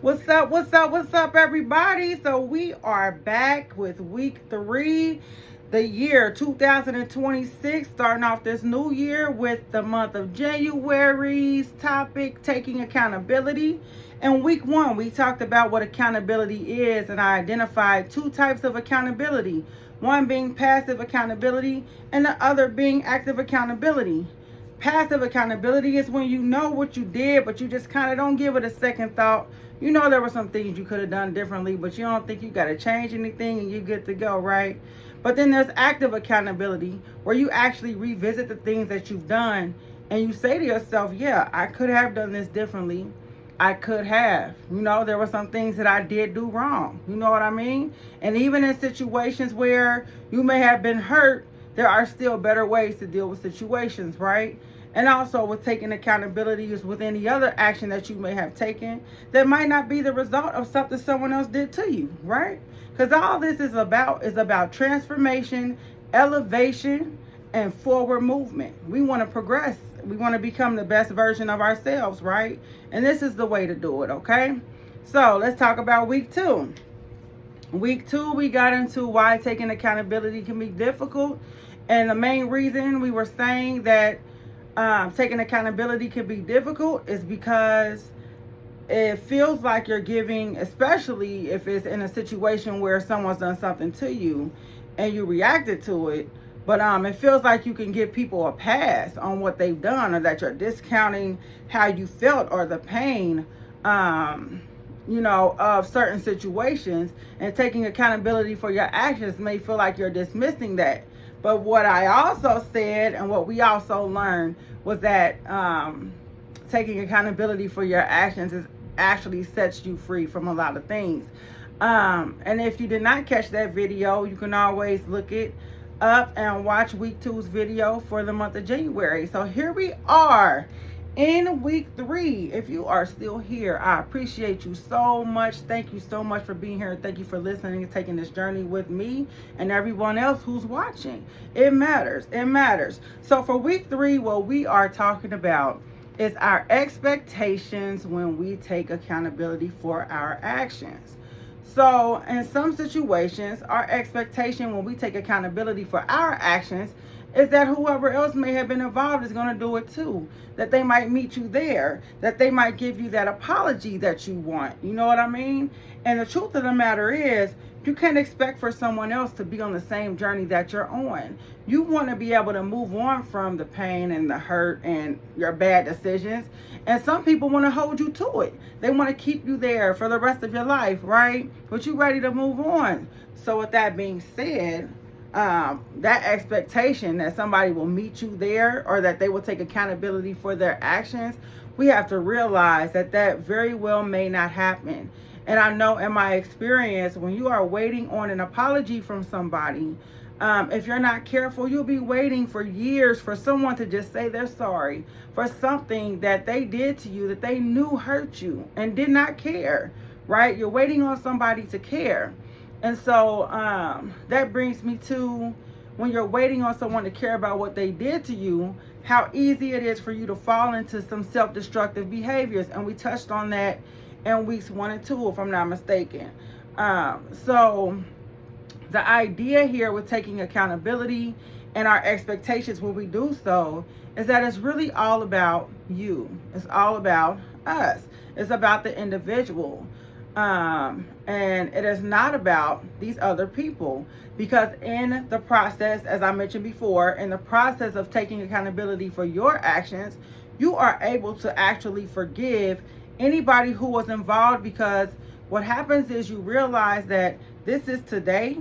What's up? What's up? What's up, everybody? So, we are back with week 3, the year 2026, starting off this new year with the month of January's topic, taking accountability. And week 1, we talked about what accountability is, and I identified 2 types of accountability, one being passive accountability, and the other being active accountability. Passive accountability is when you know what you did, but you just kind of don't give it a second thought. You know there were some things you could have done differently, but you don't think you got to change anything and you're good to go, right? But then there's active accountability where you actually revisit the things that you've done and you say to yourself, yeah, I could have done this differently. I could have. There were some things that I did do wrong. You know what I mean? And even in situations where you may have been hurt, there are still better ways to deal with situations, right? And also with taking accountability is with any other action that you may have taken that might not be the result of something someone else did to you, right? Because all this is about transformation, elevation, and forward movement. We want to progress. We want to become the best version of ourselves, right? And this is the way to do it, okay? So let's talk about week 2. Week 2, we got into why taking accountability can be difficult. And the main reason we were saying that taking accountability can be difficult is because it feels like you're giving, especially if it's in a situation where someone's done something to you and you reacted to it. But it feels like you can give people a pass on what they've done, or that you're discounting how you felt or the pain, of certain situations. And taking accountability for your actions may feel like you're dismissing that. But what I also said and what we also learned was that taking accountability for your actions actually sets you free from a lot of things. And if you did not catch that video, you can always look it up and watch week 2's video for the month of January. So here we are in week 3. If you are still here, I appreciate you so much. Thank you so much for being here. Thank you for listening and taking this journey with me and everyone else who's watching. It matters. It matters. So for week 3, what we are talking about is our expectations when we take accountability for our actions. So in some situations, our expectation when we take accountability for our actions is that whoever else may have been involved is going to do it too. That they might meet you there. That they might give you that apology that you want. You know what I mean? And the truth of the matter is, you can't expect for someone else to be on the same journey that you're on. You want to be able to move on from the pain and the hurt and your bad decisions. And some people want to hold you to it. They want to keep you there for the rest of your life, right? But you're ready to move on. So with that being said, that expectation that somebody will meet you there or that they will take accountability for their actions, we have to realize that that very well may not happen. And I know in my experience, when you are waiting on an apology from somebody, if you're not careful, you'll be waiting for years for someone to just say they're sorry for something that they did to you that they knew hurt you and did not care, right? You're waiting on somebody to care. And so that brings me to, when you're waiting on someone to care about what they did to you, how easy it is for you to fall into some self-destructive behaviors. And we touched on that in weeks 1 and 2, if I'm not mistaken. So the idea here with taking accountability and our expectations when we do so is that it's really all about you. It's all about us. It's about the individual. And it is not about these other people, because in the process, as I mentioned before, in the process of taking accountability for your actions, you are able to actually forgive anybody who was involved, because what happens is you realize that this is today,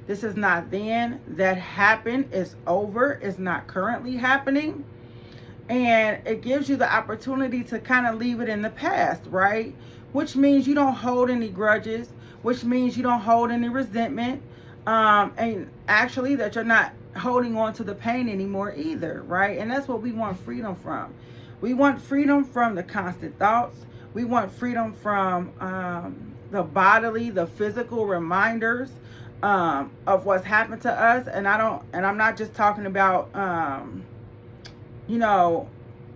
this is not then, that happened, is over, is not currently happening. And it gives you the opportunity to kind of leave it in the past, right? Which means you don't hold any grudges, which means you don't hold any resentment, and actually that you're not holding on to the pain anymore either, right? And that's what we want freedom from. We want freedom from the constant thoughts. We want freedom from the bodily, the physical reminders of what's happened to us. And I'm not just talking about,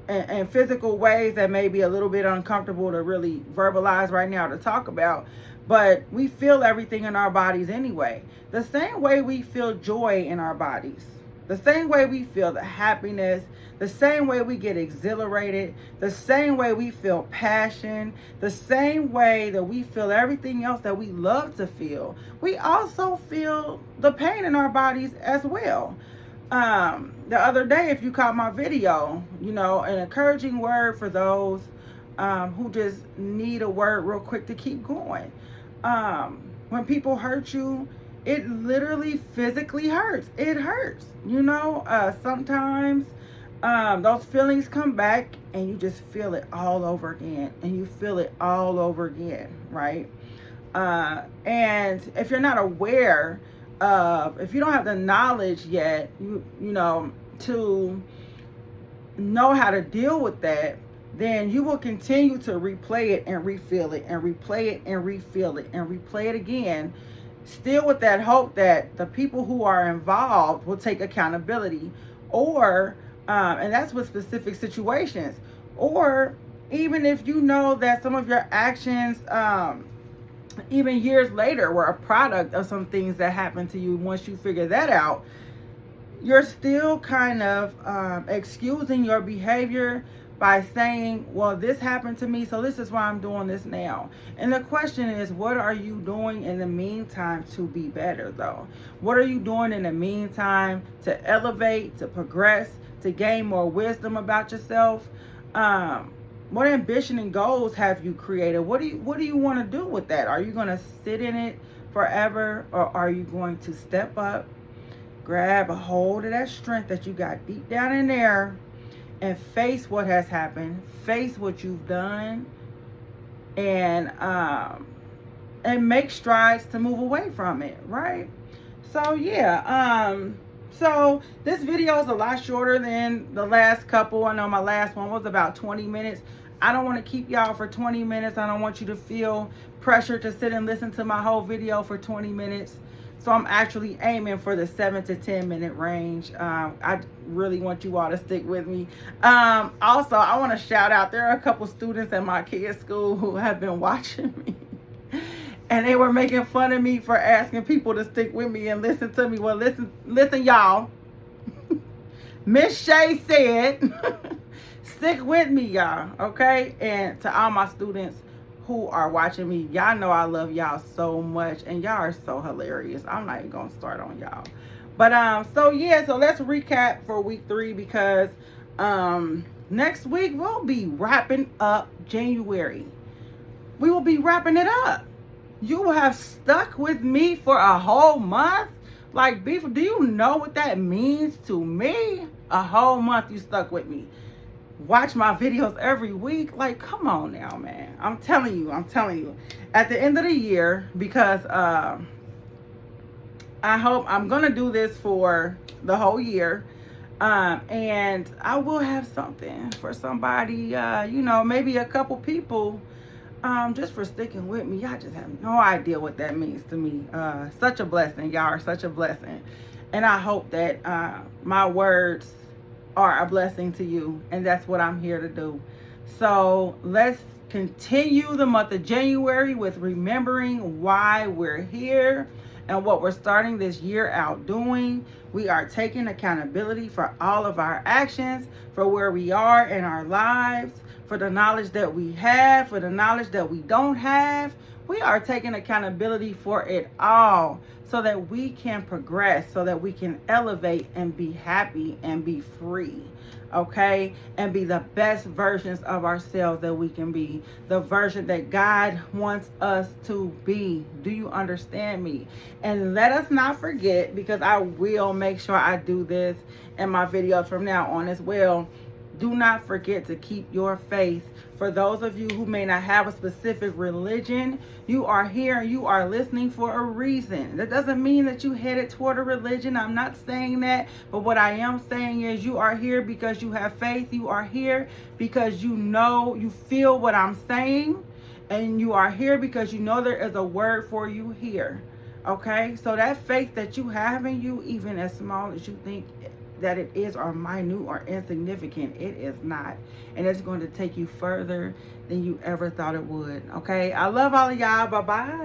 in physical ways that may be a little bit uncomfortable to really verbalize right now to talk about, but we feel everything in our bodies anyway. The same way we feel joy in our bodies, the same way we feel the happiness, the same way we get exhilarated, the same way we feel passion, the same way that we feel everything else that we love to feel, we also feel the pain in our bodies as well. The other day, if you caught my video, an encouraging word for those who just need a word real quick to keep going. When people hurt you, it literally physically hurts. It hurts. Sometimes those feelings come back and you just feel it all over again, and you feel it all over again, right? And if you're not aware if you don't have the knowledge yet, to know how to deal with that, then you will continue to replay it and refeel it and replay it and refeel it and replay it again, still with that hope that the people who are involved will take accountability, or and that's with specific situations, or even if you know that some of your actions even years later were a product of some things that happened to you. Once you figure that out, you're still kind of excusing your behavior by saying, well, this happened to me, so this is why I'm doing this now. And the question is, what are you doing in the meantime to be better, though? What are you doing in the meantime to elevate, to progress, to gain more wisdom about yourself? What ambition and goals have you created? What do you want to do with that? Are you going to sit in it forever, or are you going to step up, grab a hold of that strength that you got deep down in there, and face what has happened, face what you've done, and make strides to move away from it, right? So yeah, so this video is a lot shorter than the last couple. I know my last one was about 20 minutes. I don't want to keep y'all for 20 minutes. I don't want you to feel pressure to sit and listen to my whole video for 20 minutes. So I'm actually aiming for the 7 to 10 minute range. I really want you all to stick with me. Also, I want to shout out, there are a couple students at my kids' school who have been watching me. And they were making fun of me for asking people to stick with me and listen to me. Well, listen, y'all. Miss Shay said, stick with me, y'all, okay? And to all my students who are watching me, y'all know I love y'all so much, and y'all are so hilarious. I'm not even gonna start on y'all. But so yeah, so let's recap for week 3, because next week we'll be wrapping up January. We will be wrapping it up. You will have stuck with me for a whole month. Like, Beef, do you know what that means to me? A whole month you stuck with me. Watch my videos every week. Like, come on now, man. I'm telling you. At the end of the year, because I hope I'm going to do this for the whole year. And I will have something for somebody, maybe a couple people, just for sticking with me. Y'all just have no idea what that means to me. Such a blessing. Y'all are such a blessing. And I hope that my words are a blessing to you, and that's what I'm here to do. So let's continue the month of January with remembering why we're here and what we're starting this year out doing. We are taking accountability for all of our actions, for where we are in our lives, for the knowledge that we have, for the knowledge that we don't have. We are taking accountability for it all, so that we can progress, so that we can elevate and be happy and be free, okay? And be the best versions of ourselves that we can be, the version that God wants us to be. Do you understand me? And let us not forget, because I will make sure I do this in my videos from now on as well, do not forget to keep your faith. For those of you who may not have a specific religion, you are here and you are listening for a reason. That doesn't mean that you headed toward a religion. I'm not saying that. But what I am saying is, you are here because you have faith. You are here because you feel what I'm saying. And you are here because you know there is a word for you here. Okay? So that faith that you have in you, even as small as you think that it is or minute or insignificant. It is not. And it's going to take you further than you ever thought it would. Okay? I love all of y'all. Bye-bye.